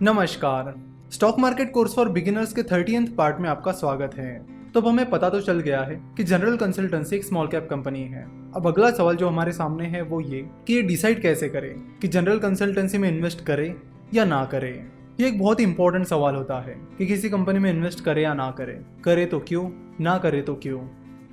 नमस्कार। Stock market course for beginners के 30th part में आपका स्वागत है। तो अब हमें पता तो चल गया है कि जनरल कंसल्टेंसी एक स्मॉल कैप कंपनी है। अब अगला सवाल जो हमारे सामने है वो ये कि ये डिसाइड कैसे करें कि जनरल कंसल्टेंसी में इन्वेस्ट करें या ना करें। ये एक बहुत ही इंपॉर्टेंट सवाल होता है कि किसी कंपनी में इन्वेस्ट करें या ना करें, करे तो क्यों, ना करे तो क्यों।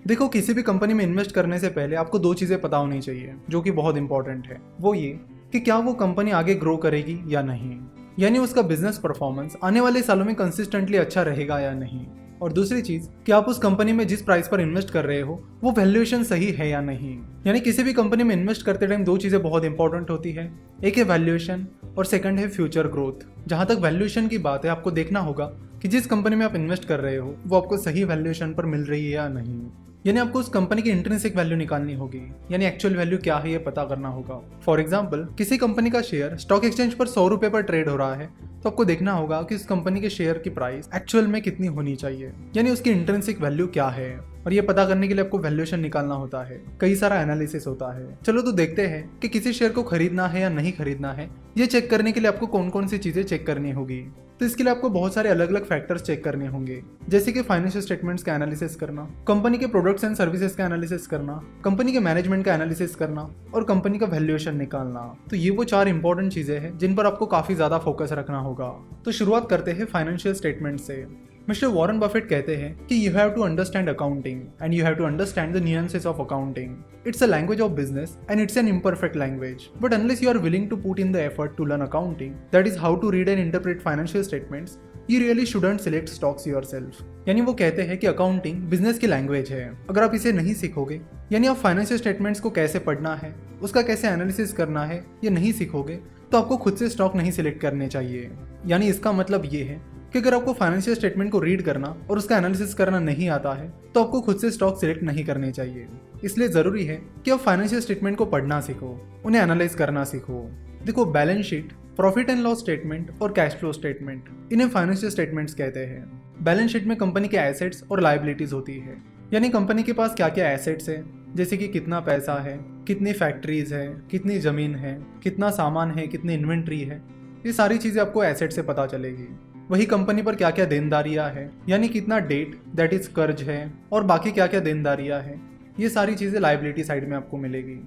देखो, किसी भी कंपनी में इन्वेस्ट करने से पहले आपको दो चीज़ें पता होनी चाहिए जो कि बहुत इंपॉर्टेंट है। वो ये कि क्या वो कंपनी आगे ग्रो करेगी या नहीं, यानी उसका बिजनेस परफॉर्मेंस आने वाले सालों में कंसिस्टेंटली अच्छा रहेगा या नहीं। और दूसरी चीज कि आप उस कंपनी में जिस प्राइस पर इन्वेस्ट कर रहे हो वो वैल्यूएशन सही है या नहीं। यानी किसी भी कंपनी में इन्वेस्ट करते टाइम दो चीजें बहुत इंपॉर्टेंट होती है, एक है वैल्यूएशन और सेकंड है फ्यूचर ग्रोथ। जहां तक वैल्यूएशन की बात है, आपको देखना होगा कि जिस कंपनी में आप इन्वेस्ट कर रहे हो वो आपको सही वैल्यूएशन पर मिल रही है या नहीं। यानी आपको उस कंपनी की इंट्रिंसिक वैल्यू निकालनी होगी, यानी एक्चुअल वैल्यू क्या है ये पता करना होगा। फॉर एग्जांपल, किसी कंपनी का शेयर स्टॉक एक्सचेंज पर 100 रुपए पर ट्रेड हो रहा है तो आपको देखना होगा कि उस कंपनी के शेयर की प्राइस एक्चुअल में कितनी होनी चाहिए, यानी उसकी इंट्रिंसिक वैल्यू क्या है। और ये पता करने के लिए आपको वैल्यूएशन निकालना होता है, कई सारा एनालिसिस होता है। चलो तो देखते हैं कि किसी शेयर को खरीदना है या नहीं खरीदना है। ये चेक करने के लिए आपको कौन कौन सी चीजें चेक करनी होगी। तो इसके लिए आपको बहुत सारे अलग अलग फैक्टर्स चेक करने होंगे, जैसे कि फाइनेंशियल स्टेटमेंट्स का एनालिसिस करना, कंपनी के प्रोडक्ट्स एंड सर्विसेज का एनालिसिस करना, कंपनी के मैनेजमेंट का एनालिसिस करना और कंपनी का वैल्यूएशन निकालना। तो ये वो चार इंपॉर्टेंट चीजें हैं जिन पर आपको काफी ज्यादा फोकस रखना होगा। तो शुरुआत करते हैं फाइनेंशियल स्टेटमेंट से। मिस्टर वॉरेन बफेट कहते हैं कि you have to understand accounting and you have to understand the nuances of accounting. It's a language of business and it's an imperfect language. But unless you are willing to put in the effort to learn accounting, that is how to read and interpret financial statements, you really shouldn't select stocks yourself. यानी वो कहते हैं कि accounting business की language है। अगर आप इसे नहीं सीखोगे, यानी आप फाइनेंशियल स्टेटमेंट्स को कैसे पढ़ना है, उसका कैसे एनालिसिस करना है, ये नहीं सीखोगे तो आपको खुद से स्टॉक नहीं सिलेक्ट करने चाहिए। यानी इसका मतलब ये है कि अगर आपको फाइनेंशियल स्टेटमेंट को रीड करना और उसका एनालिसिस करना नहीं आता है तो आपको खुद से स्टॉक सिलेक्ट नहीं करने चाहिए। इसलिए जरूरी है कि आप फाइनेंशियल स्टेटमेंट को पढ़ना सीखो, उन्हें एनालाइज करना सीखो। देखो, balance sheet, profit and loss statement और कैश फ्लो स्टेटमेंट, इन्हें फाइनेंशियल स्टेटमेंट्स कहते हैं। बैलेंस शीट में कंपनी के एसेट्स और लायबिलिटीज होती है, यानी कंपनी के पास क्या क्या एसेट्स है, जैसे कि कितना पैसा है, कितनी फैक्ट्रीज है, कितनी जमीन है, कितना सामान है, कितनी इन्वेंट्री है। ये सारी चीजें आपको एसेट से पता चलेगी। वही कंपनी पर क्या क्या देनदारियां है, यानी कितना डेट दैट इज कर्ज है और बाकी क्या क्या देनदारियां है, ये सारी चीजें लायबिलिटी साइड में आपको मिलेगी।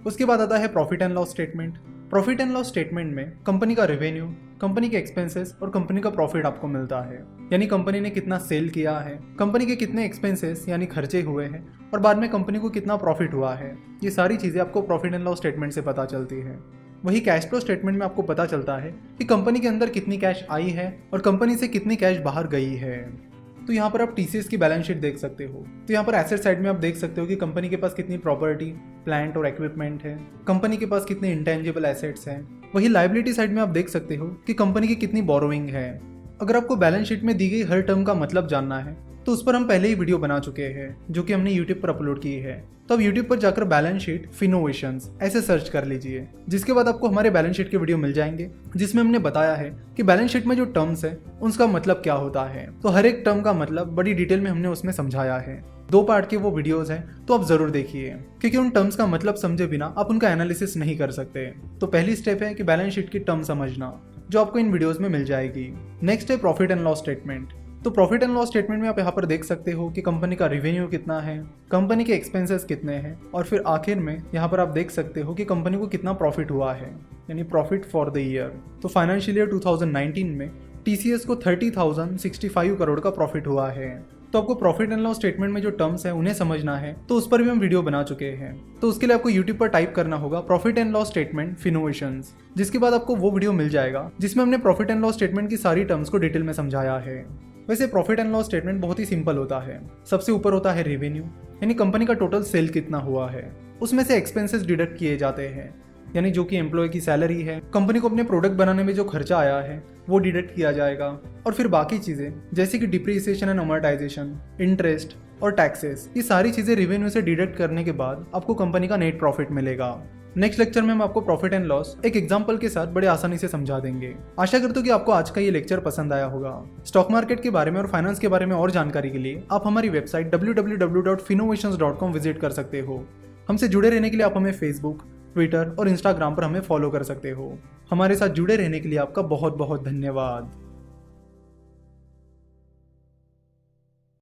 उसके बाद आता है profit and loss statement. Profit and loss statement में कंपनी का रेवेन्यू, कंपनी के एक्सपेंसेस और कंपनी का प्रॉफिट आपको मिलता है, यानी कंपनी ने कितना सेल किया है, कंपनी के कितने एक्सपेंसेस यानी खर्चे हुए हैं और बाद में कंपनी को कितना प्रॉफिट हुआ है। ये सारी चीजें आपको प्रॉफिट एंड लॉस स्टेटमेंट से पता चलती है। वही कैश फ्लो स्टेटमेंट में आपको पता चलता है कि कंपनी के अंदर कितनी कैश आई है और कंपनी से कितनी कैश बाहर गई है। तो यहाँ पर आप टीसीएस की बैलेंस शीट देख सकते हो। तो यहाँ पर एसेट साइड में आप देख सकते हो कि कंपनी के पास कितनी प्रॉपर्टी, प्लांट और इक्विपमेंट है, कंपनी के पास कितने इंटेंजिबल एसेट्स हैं। वही लायबिलिटी साइड में आप देख सकते हो कि कंपनी की कितनी बोरोइंग है। अगर आपको बैलेंस शीट में दी गई हर टर्म का मतलब जानना है तो उस पर हम पहले ही वीडियो बना चुके हैं जो कि हमने यूट्यूब पर अपलोड की है। तो अब यूट्यूब पर जाकर बैलेंस शीट फिनोवेशंस ऐसे सर्च कर लीजिए, जिसके बाद आपको हमारे बैलेंस शीट के वीडियो मिल जाएंगे जिसमें हमने बताया है कि बैलेंस शीट में जो टर्म्स है उसका मतलब क्या होता है। तो हर एक टर्म का मतलब बड़ी डिटेल में हमने उसमें समझाया है। 2 पार्ट के वो वीडियोस हैं, तो आप जरूर देखिए, क्योंकि उन टर्म्स का मतलब समझे बिना आप उनका एनालिसिस नहीं कर सकते। तो पहली स्टेप है कि बैलेंस शीट की टर्म समझना, जो आपको इन वीडियोस में मिल जाएगी। नेक्स्ट है प्रॉफिट एंड लॉस स्टेटमेंट। तो प्रॉफिट एंड लॉस स्टेटमेंट में आप यहाँ पर देख सकते हो कि कंपनी का रेवेन्यू कितना है, कंपनी के एक्सपेंसेस कितने हैं और फिर आखिर में यहाँ पर आप देख सकते हो कि कंपनी को कितना प्रॉफिट हुआ है, यानी प्रॉफिट फॉर द ईयर। तो फाइनेंशियल ईयर 2019 में टीसीएस को 30,065 करोड़ का प्रॉफिट हुआ है। तो आपको प्रॉफिट एंड लॉस स्टेटमेंट में जो टर्म्स है उन्हें समझना है, तो उस पर भी हम वीडियो बना चुके हैं। तो उसके लिए आपको यूट्यूब पर टाइप करना होगा profit and loss statement Finnovations, जिसके बाद आपको वो वीडियो मिल जाएगा जिसमें हमने प्रॉफिट एंड लॉस स्टेटमेंट की सारी टर्म्स को डिटेल में समझाया है। वैसे प्रॉफिट एंड लॉस स्टेटमेंट बहुत ही सिंपल होता है। सबसे ऊपर होता है रेवेन्यू, यानी कंपनी का टोटल सेल कितना हुआ है, उसमें से एक्सपेंसेस डिडक्ट किए जाते हैं, यानी जो कि एम्प्लॉय की सैलरी है, कंपनी को अपने प्रोडक्ट बनाने में जो खर्चा आया है वो डिडक्ट किया जाएगा, और फिर बाकी चीजें जैसे कि डिप्रिसिएशन एंड अमोर्टाइजेशन, इंटरेस्ट और टैक्सेस, ये सारी चीजें रेवेन्यू से डिडक्ट करने के बाद आपको कंपनी का नेट प्रॉफिट मिलेगा। नेक्स्ट लेक्चर में हम आपको प्रॉफिट एंड लॉस एक एग्जांपल के साथ बड़े आसानी से समझा देंगे। आशा करता हूं कि आपको आज का ये लेक्चर पसंद आया होगा। स्टॉक मार्केट के बारे में और फाइनेंस के बारे में और जानकारी के लिए आप हमारी वेबसाइट www.finnovations.com विजिट कर सकते हो। हमसे जुड़े रहने के लिए आप हमें फेसबुक, ट्विटर और इंस्टाग्राम पर हमें फॉलो कर सकते हो। हमारे साथ जुड़े रहने के लिए आपका बहुत बहुत धन्यवाद।